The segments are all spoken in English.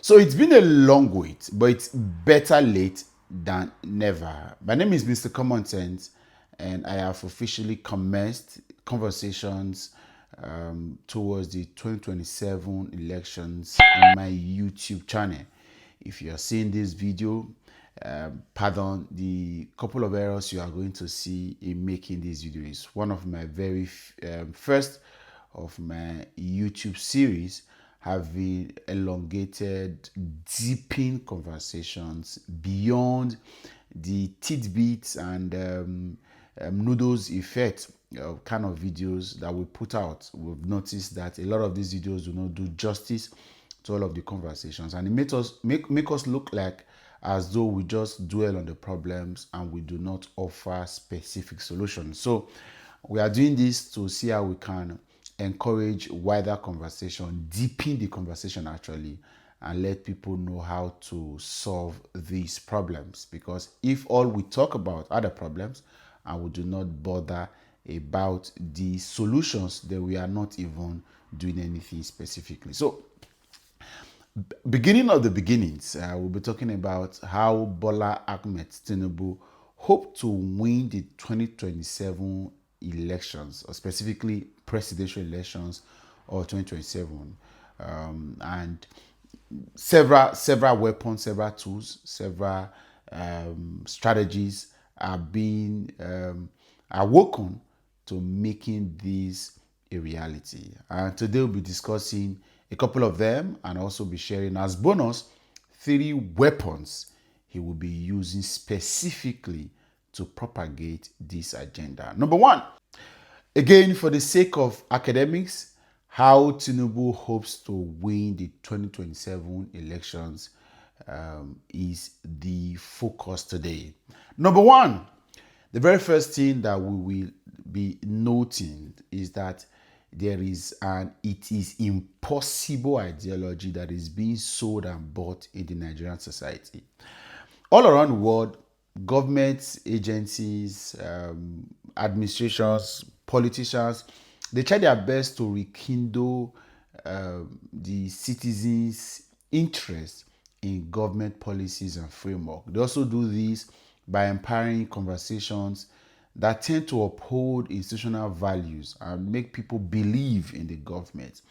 So it's been a long wait, but it's better late than never. My name is Mr. Common Sense, and I have officially commenced conversations towards the 2027 elections in my YouTube channel. If you are seeing this video, pardon the couple of errors you are going to see in making this video. Is one of my very first of my YouTube series, having elongated, deepening conversations beyond the tidbits and noodles effect kind of videos that we put out. We've noticed that a lot of these videos do not do justice to all of the conversations, and it make us look like as though we just dwell on the problems and we do not offer specific solutions. So we are doing this to see how we can encourage wider conversation, deepen the conversation actually, and let people know how to solve these problems. Because if all we talk about are the problems and we do not bother about the solutions, then we are not even doing anything specifically. So beginning of the beginnings, we'll be talking about how Bola Ahmed Tinubu hope to win the 2027 elections, or specifically presidential elections or 2027, and several weapons, several tools, several strategies are being awoken to making this a reality. And today we'll be discussing a couple of them and also be sharing as bonus 3 weapons he will be using specifically to propagate this agenda. Number 1, again, for the sake of academics, how Tinubu hopes to win the 2027 elections is the focus today. Number 1, the very first thing that we will be noting is that there is an it is impossible ideology that is being sold and bought in the Nigerian society. All around the world, governments, agencies, administrations, politicians, they try their best to rekindle the citizens' interest in government policies and framework. They also do this by empowering conversations that tend to uphold institutional values and make people believe in the government.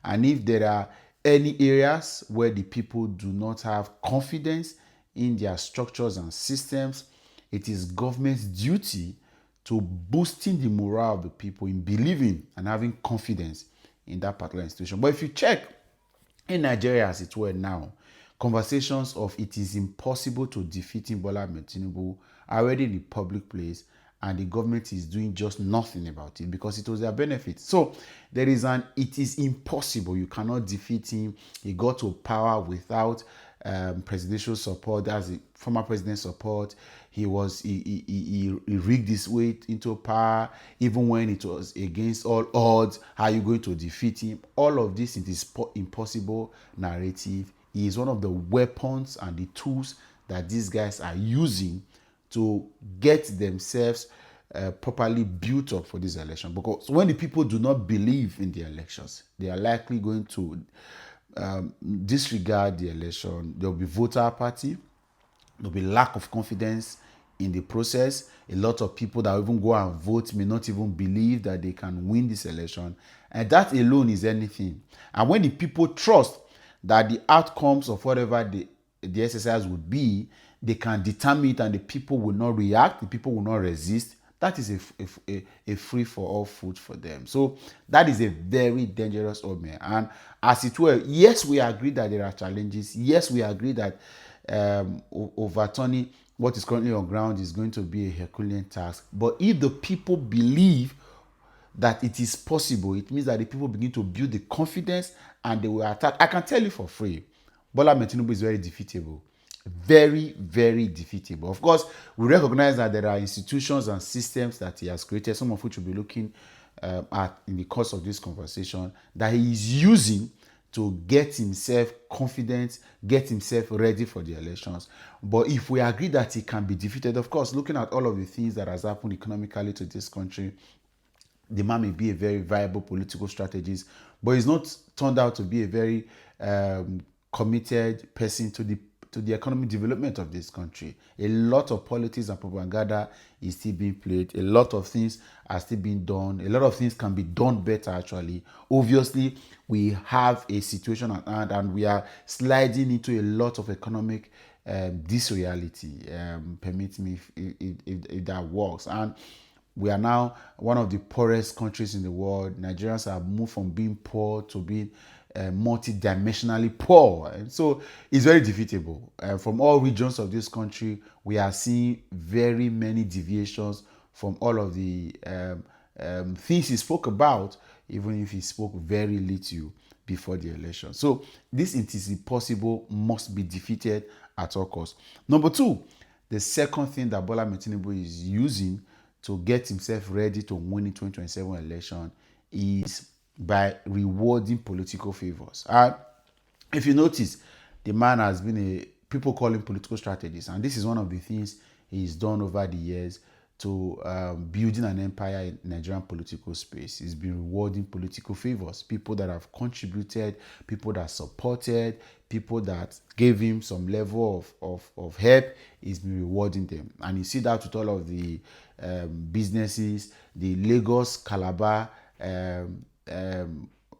And if there are any areas where the people do not have confidence in their structures and systems, it is government's duty to boosting the morale of the people in believing and having confidence in that particular institution. But if you check in Nigeria as it were now, conversations of it is impossible to defeat Bola Ahmed Tinubu are already in the public place, and the government is doing just nothing about it because it was their benefit. So there is an it is impossible. You cannot defeat him. He got to power without presidential support. That's the former president's support. He rigged his way into power even when it was against all odds. How are you going to defeat him? All of this, it is impossible narrative. He is one of the weapons and the tools that these guys are using to get themselves properly built up for this election. Because when the people do not believe in the elections, they are likely going to disregard the election. There will be voter apathy. There will be lack of confidence in the process. A lot of people that even go and vote may not even believe that they can win this election. And that alone is anything. And when the people trust that the outcomes of whatever the exercise would be, they can determine it and the people will not react, the people will not resist, that is a free-for-all food for them. So that is a very dangerous omen. And as it were, yes, we agree that there are challenges. Yes, we agree that overturning what is currently on ground is going to be a Herculean task. But if the people believe that it is possible, it means that the people begin to build the confidence and they will attack. I can tell you for free, Bola Ahmed Tinubu is very defeatable. Very, very defeatable. Of course, we recognize that there are institutions and systems that he has created, some of which we'll be looking at in the course of this conversation, that he is using to get himself confident, get himself ready for the elections. But if we agree that he can be defeated, of course, looking at all of the things that has happened economically to this country, the man may be a very viable political strategist, but he's not turned out to be a very committed person to the economic development of this country. A lot of politics and propaganda is still being played. A lot of things are still being done. A lot of things can be done better, actually. Obviously, we have a situation at hand and we are sliding into a lot of economic disreality. Permit me if that works. And we are now one of the poorest countries in the world. Nigerians have moved from being poor to being multi-dimensionally poor. And so it's very defeatable. From all regions of this country, we are seeing very many deviations from all of the things he spoke about, even if he spoke very little before the election. So this it is impossible, must be defeated at all costs. Number two, the second thing that Bola Tinubu is using to get himself ready to win the 2027 election is by rewarding political favors. And if you notice, the man has been people call him political strategist, and this is one of the things he's done over the years to building an empire in Nigerian political space. He's been rewarding political favors, people that have contributed, people that supported, people that gave him some level of help. He's been rewarding them. And you see that with all of the businesses, the Lagos Calabar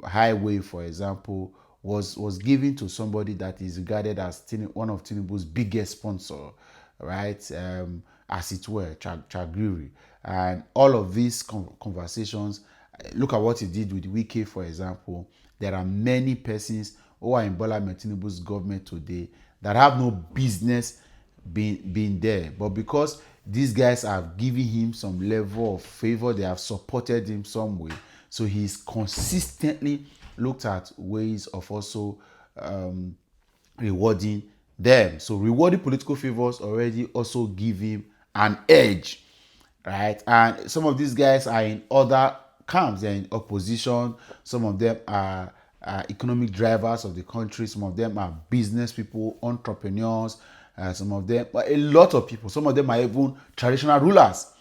highway, for example, was given to somebody that is regarded as one of Tinubu's biggest sponsor, right? As it were, Chagiri. And all of these conversations, look at what he did with Wike, for example. There are many persons who are in Bola Tinubu's government today that have no business being there. But because these guys have given him some level of favor, they have supported him some way. So he's consistently looked at ways of also rewarding them. So rewarding political favors already also give him an edge, right? And some of these guys are in other camps. They're in opposition. Some of them are economic drivers of the country. Some of them are business people, entrepreneurs. Some of them, a lot of people. Some of them are even traditional rulers.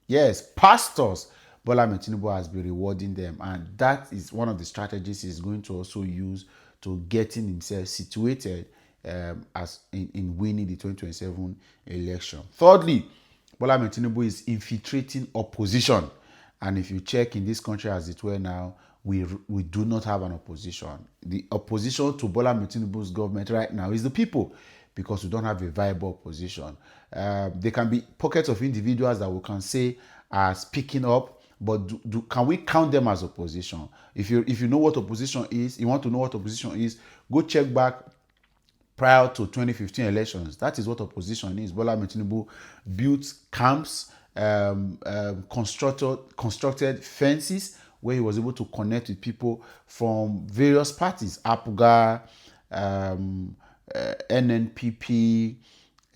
Yes, pastors. Bola Tinubu has been rewarding them, and that is one of the strategies he's going to also use to getting himself situated as in winning the 2027 election. Thirdly, Bola Tinubu is infiltrating opposition, and if you check in this country as it were now, we do not have an opposition. The opposition to Bola Tinubu's government right now is the people, because we don't have a viable opposition. There can be pockets of individuals that we can say are speaking up, but can we count them as opposition? If you know what opposition is, you want to know what opposition is, go check back prior to 2015 elections. That is what opposition is. Bola Tinubu built camps, constructed fences where he was able to connect with people from various parties, APGA, NNPP,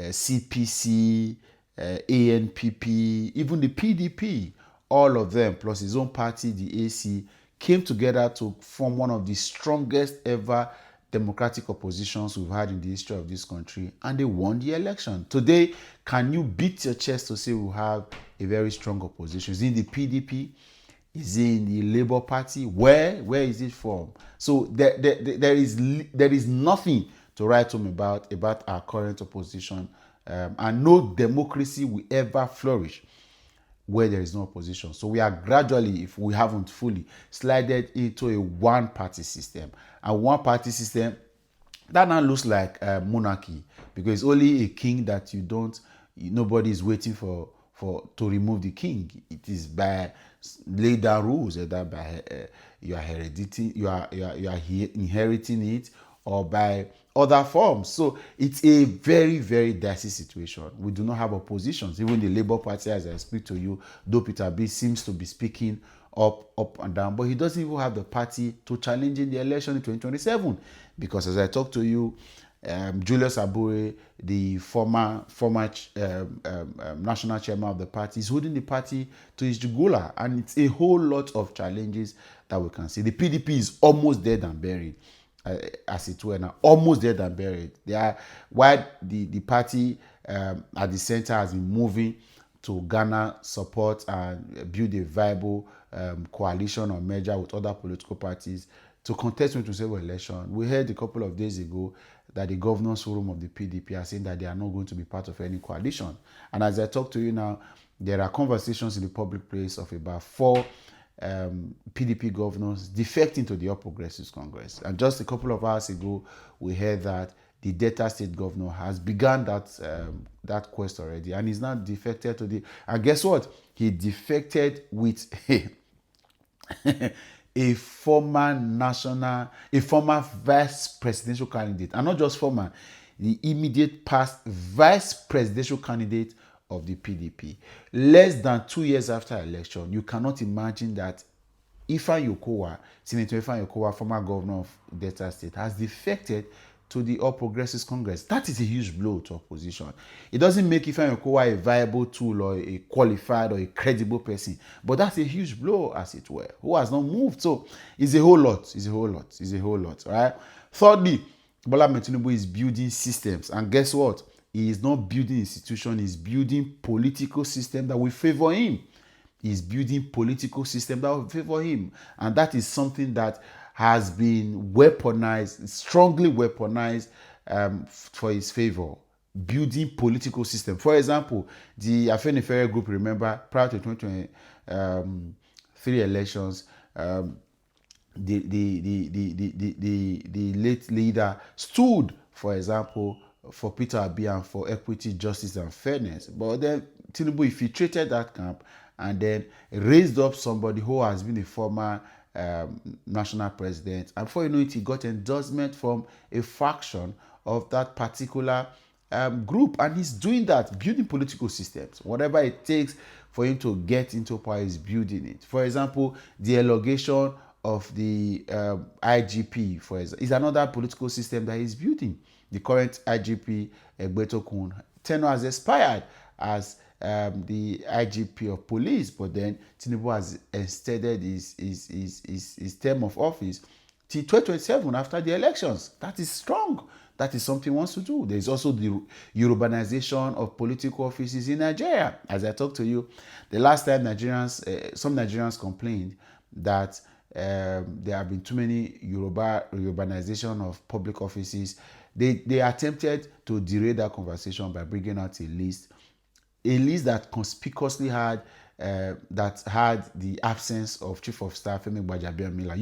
CPC, ANPP, even the PDP. All of them, plus his own party, the AC, came together to form one of the strongest ever democratic oppositions we've had in the history of this country, and they won the election. Today, can you beat your chest to say we have a very strong opposition? Is it in the PDP? Is it in the Labour Party? Where is it from? So there is nothing to write home about our current opposition, and no democracy will ever flourish where there is no opposition. So we are gradually, if we haven't fully, slided into a one-party system. And one-party system, that now looks like monarchy, because it's only a king that nobody is waiting for to remove the king. It is by laid down rules, either by you are inheriting it, or by other forms. So it's a very, very dicey situation. We do not have oppositions. Even the Labour Party, as I speak to you, though Peter B seems to be speaking up and down, but he doesn't even have the party to challenge in the election in 2027. Because as I talk to you, Julius Abure, the former national chairman of the party, is holding the party to his jugular, and it's a whole lot of challenges that we can see. The PDP is almost dead and buried. As it were now, almost dead and buried. They are why the party at the center has been moving to garner support and build a viable coalition or merger with other political parties to contest 2027 election. We heard a couple of days ago that the governors forum of the PDP are saying that they are not going to be part of any coalition. And as I talk to you now, there are conversations in the public place of about 4 PDP governors defecting to the All Progressives Congress. And just a couple of hours ago, we heard that the Delta State governor has begun that quest already, and he's now defected to the. And guess what? He defected with a former vice presidential candidate, and not just former, the immediate past vice presidential candidate of the PDP. Less than 2 years after election, you cannot imagine that Senator Ifeanyi Okowa, former governor of Delta State, has defected to the All Progressives Congress. That is a huge blow to opposition. It doesn't make Ifeanyi Okowa a viable tool or a qualified or a credible person, but that's a huge blow, as it were, who has not moved. So it's a whole lot. All right. Thirdly, Bola Tinubu is building systems, and guess what? He is not building institutions. He's building political system that will favor him. He's building political system that will favor him, and that is something that has been weaponized, strongly weaponized for his favor. Building political system. For example, the Afenifere group, remember, prior to 2023 elections, the late leader stood, for example, for Peter Obi and for equity, justice, and fairness. But then Tinubu infiltrated that camp and then raised up somebody who has been a former national president, and before you know it, he got endorsement from a faction of that particular group, and he's doing that, building political systems. Whatever it takes for him to get into power, he's building it. For example, the elongation of the IGP, for example, is another political system that he's building. The current IGP, Egbetokun, tenure has expired as the IGP of police, but then Tinubu has extended his term of office till 2027 after the elections. That is strong. That is something he wants to do. There is also the Yorubanization of political offices in Nigeria. As I talk to you, the last time some Nigerians complained that there have been too many Yorubanization of public offices. They attempted to derail that conversation by bringing out a list that conspicuously had the absence of Chief of Staff Femi Gbajabiamila.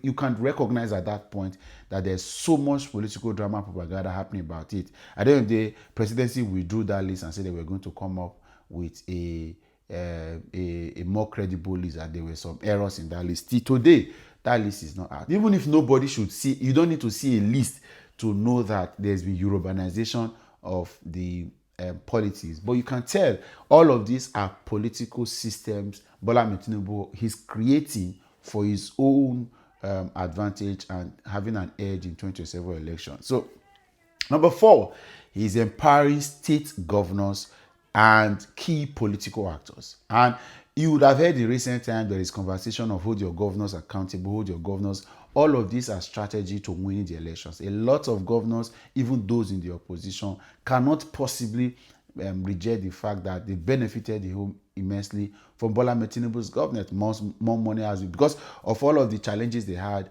You can recognize at that point that there's so much political drama propaganda happening about it. At the end of the day, presidency withdrew that list and said they were going to come up with a more credible list, that there were some errors in that list. Till today, that list is not out. Even if nobody should see, you don't need to see a list to know that there's been Yorubanization of the politics. But you can tell all of these are political systems Bola Tinubu he's creating for his own advantage and having an edge in 2027 elections. So number 4, he's empowering state governors and key political actors. And you would have heard in recent times there is conversation of hold your governors accountable, hold your governors. All of these are strategy to winning the elections. A lot of governors, even those in the opposition, cannot possibly reject the fact that they benefited immensely from Bola Tinubu's government. More money has been, because of all of the challenges they had.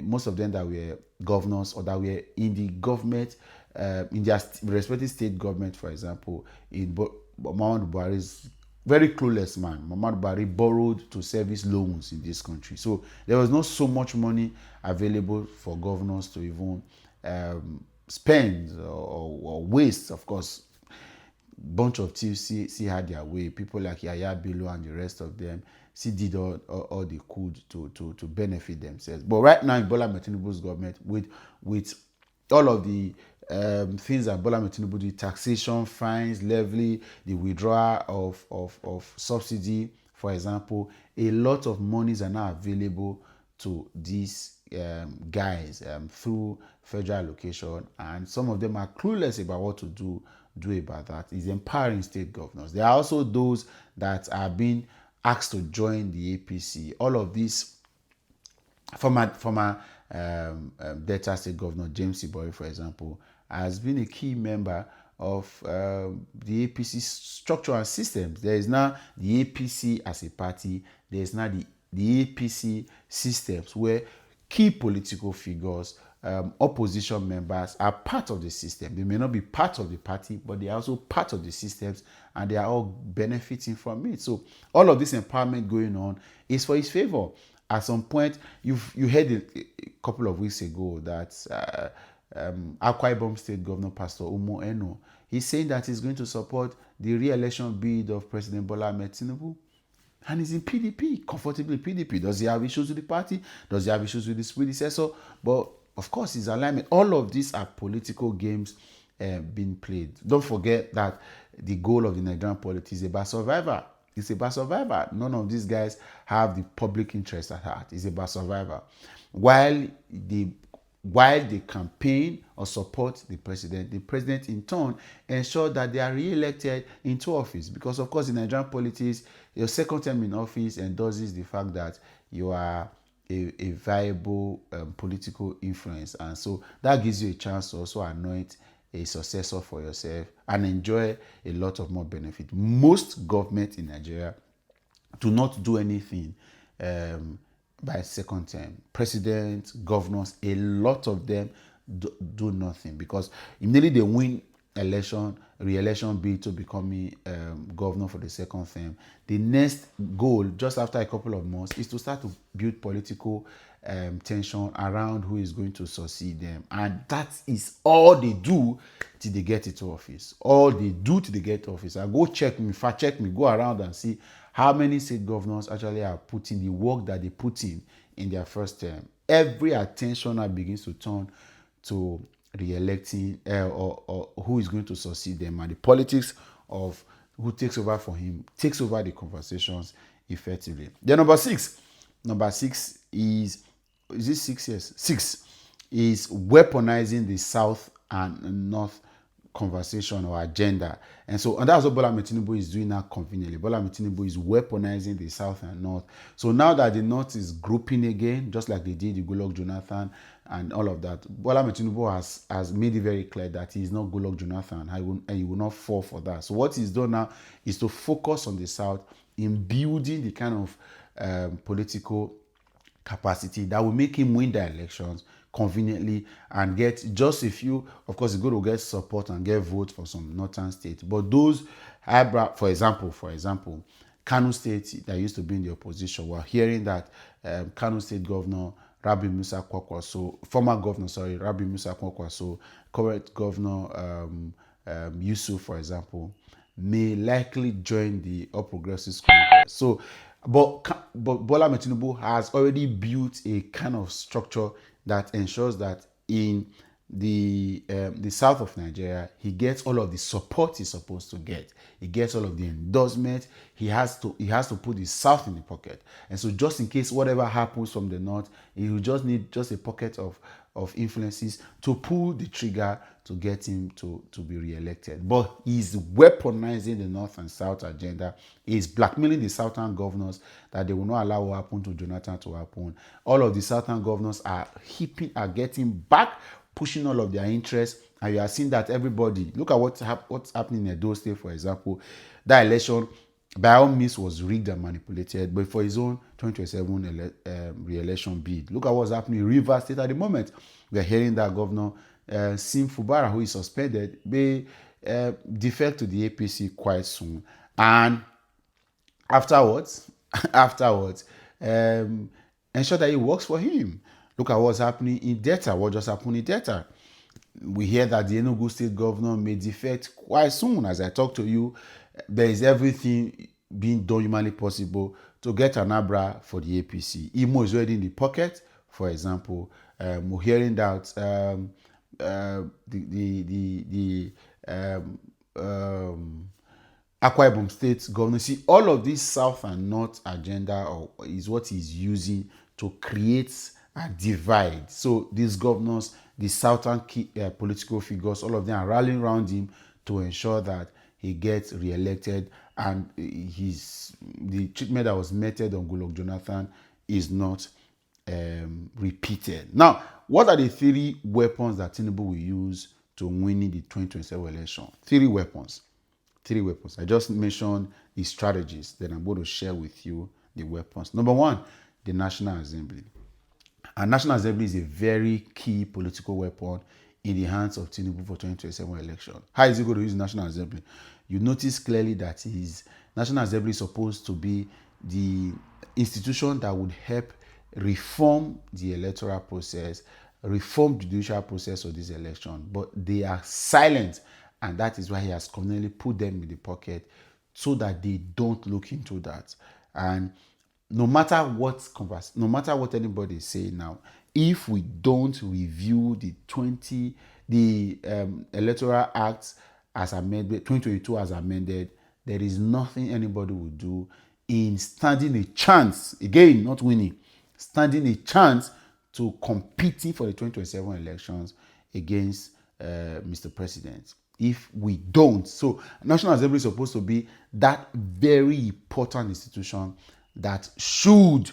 Most of them that were governors or that were in the government, in their respective state government, for example, in Muhammadu Buhari's very clueless man, Muhammadu Buhari borrowed to service loans in this country. So there was not so much money available for governors to even spend or waste. Of course, bunch of thieves see had their way. People like Yaya Bello and the rest of them did all they could to benefit themselves. But right now in Bola Tinubu's government, with all of the things that Bola Tinubu did, taxation, fines, levy, the withdrawal of subsidy, for example, a lot of monies are now available to these guys through federal allocation, and some of them are clueless about what to do about that. Is empowering state governors. There are also those that are being asked to join the APC. All of these former Delta State Governor James Ibori, for example, has been a key member of the APC structure and systems. There is now the APC as a party. There is now the APC systems where key political figures opposition members are part of the system. They may not be part of the party, but they are also part of the systems, and they are all benefiting from it. So all of this empowerment going on is for his favor. At some point, you heard a couple of weeks ago that Akwa Ibom State Governor Pastor Umo Eno, he's saying that he's going to support the re-election bid of President Bola Ahmed Tinubu. And he's in PDP, comfortably PDP. Does he have issues with the party? Does he have issues with his predecessor? But of course, his alignment. All of these are political games being played. Don't forget that the goal of the Nigerian politics is about survival. It's about survival. None of these guys have the public interest at heart. It's about survival. While they campaign or support the president in turn ensure that they are re-elected into office. Because of course in Nigerian politics, your second term in office endorses the fact that you are a viable political influence, and so that gives you a chance to also anoint a successor for yourself and enjoy a lot of more benefit. Most government in Nigeria do not do anything by second term. Presidents, governors, a lot of them do nothing, because immediately they win re-election bid to becoming governor for the second term, the next goal just after a couple of months is to start to build political tension around who is going to succeed them, and that is all they do till they get into office. All they do till they get to office. I go check me, fact check me, go around and see how many state governors actually are putting the work that they put in their first term. Every attention now begins to turn to re-electing or who is going to succeed them, and the politics of who takes over for him takes over the conversations effectively. Then number six is it 6 years? 6 is weaponizing the South and North conversation or agenda. And that's what Bola Ahmed Tinubu is doing now conveniently. Bola Ahmed Tinubu is weaponizing the South and North. So now that the North is grouping again, just like they did the Goodluck Jonathan and all of that, Bola Ahmed Tinubu has made it very clear that he is not Goodluck Jonathan, and he will not fall for that. So what he's done now is to focus on the South in building the kind of political capacity that will make him win the elections conveniently and get just a few. Of course, he's going to get support and get votes for some northern states, but those for example Kano State that used to be in the opposition, we're hearing that Kano State Governor Rabi Musa Kwankwaso, former governor, Rabi Musa Kwankwaso, current governor Yusuf, for example, may likely join the All Progressives Congress. So, but Bola Ahmed Tinubu has already built a kind of structure that ensures that in the south of Nigeria, he gets all of the support he's supposed to get. He gets all of the endorsement. He has to put the South in the pocket. And so just in case whatever happens from the North, he will just need just a pocket of influences to pull the trigger to get him to be re-elected. But he's weaponizing the North and South agenda. He's blackmailing the Southern governors that they will not allow what happened to Jonathan to happen. All of the Southern governors are getting back, pushing all of their interests, and you are seeing that everybody, look at what's happening in Edo State, for example. That election by all means was rigged and manipulated, but for his own 2027 re-election bid. Look at what's happening in Rivers State at the moment. We're hearing that Governor Sim Fubara, who is suspended, may defect to the APC quite soon. And afterwards, ensure that it works for him. Look at what's happening in Delta. What just happened in Delta? We hear that the Enugu State Governor may defect quite soon. As I talk to you, there is everything being done humanly possible to get an Abra for the APC. Imo is already in the pocket, for example. We're hearing that Akwa Ibom State Governor. See, all of this South and North agenda is what he's using to create a divide. So these governors, the Southern key, political figures, all of them are rallying around him to ensure that he gets re-elected, and the treatment that was meted on Goodluck Jonathan is not repeated. Now, what are the 3 weapons that Tinubu will use to winning the 2027 election? 3 weapons. I just mentioned the strategies. Then I'm going to share with you the weapons. Number 1, the National Assembly. And National Assembly is a very key political weapon in the hands of Tinubu for 2027 election. How is he going to use National Assembly? You notice clearly that his National Assembly is supposed to be the institution that would help reform the electoral process, reform the judicial process of this election. But they are silent, and that is why he has conveniently put them in the pocket so that they don't look into that. And no matter what anybody is saying now, if we don't review the electoral act as amended 2022 as amended, there is nothing anybody will do in standing a chance, again not winning, standing a chance to competing for the 2027 elections against Mr. President. If we don't, so National Assembly is supposed to be that very important institution that should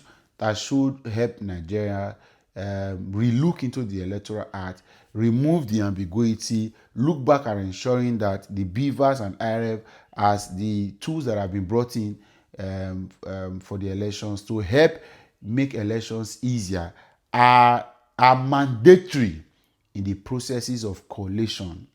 help Nigeria relook into the Electoral Act, remove the ambiguity, look back at ensuring that the beavers and IRF as the tools that have been brought in for the elections to help make elections easier are mandatory in the processes of collation,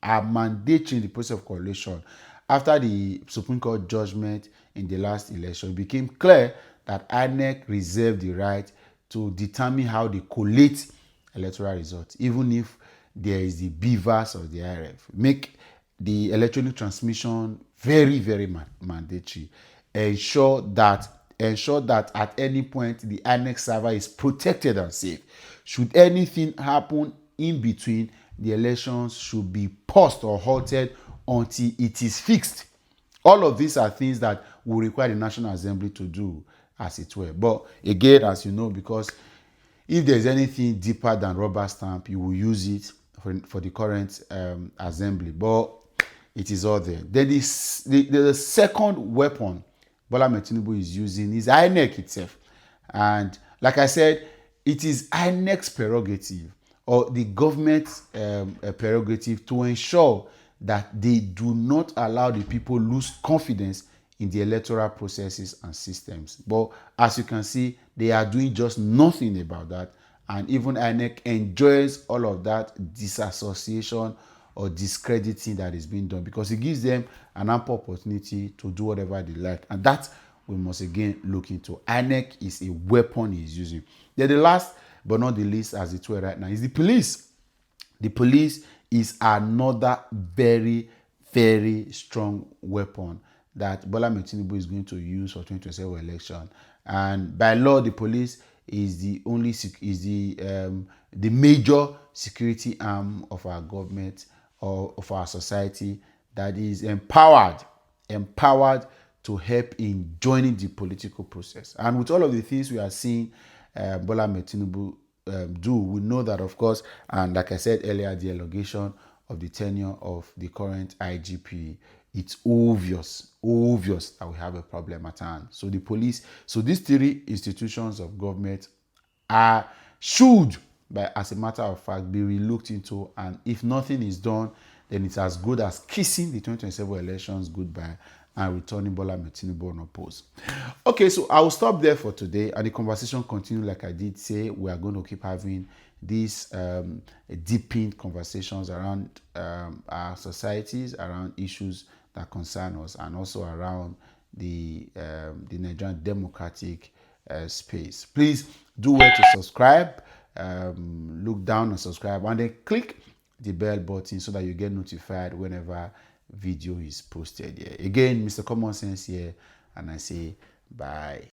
After the Supreme Court judgment in the last election, it became clear that INEC reserved the right to determine how they collate electoral results, even if there is the beavers or the IRF. Make the electronic transmission very, very mandatory. Ensure that at any point the INEC server is protected and safe. Should anything happen in between, the elections should be paused or halted until it is fixed. All of these are things that will require the National Assembly to do, as it were. But again, as you know, because if there's anything deeper than rubber stamp, you will use it for the current assembly. But it is all there. Then the second weapon Bola Tinubu is using is INEC itself. And like I said, it is INEC's prerogative or the government's prerogative to ensure that they do not allow the people lose confidence in the electoral processes and systems. But as you can see, they are doing just nothing about that. And even INEC enjoys all of that disassociation or discrediting that is being done because it gives them an ample opportunity to do whatever they like. And that we must again look into. INEC is a weapon he is using. Then the last but not the least, as it were right now, is the police. The police is another very, very strong weapon that Bola Tinubu is going to use for 2027 election. And by law, the police is the major security arm of our government or of our society that is empowered to help in joining the political process. And with all of the things we are seeing Bola Tinubu do, we know that, of course, and like I said earlier, the elongation of the tenure of the current IGP, it's obvious that we have a problem at hand. So the police, so these three institutions of government should, as a matter of fact, be relooked into, and if nothing is done, then it's as good as kissing the 2027 elections goodbye and returning Bola Tinubu unopposed. Okay, so I will stop there for today, and the conversation continue. Like I did say, we are going to keep having these deepened conversations around our societies, around issues that concern us, and also around the Nigerian democratic space. Please do well to subscribe. Look down and subscribe, and then click the bell button so that you get notified whenever video is posted here. Again, Mr. Common Sense here, and I say bye.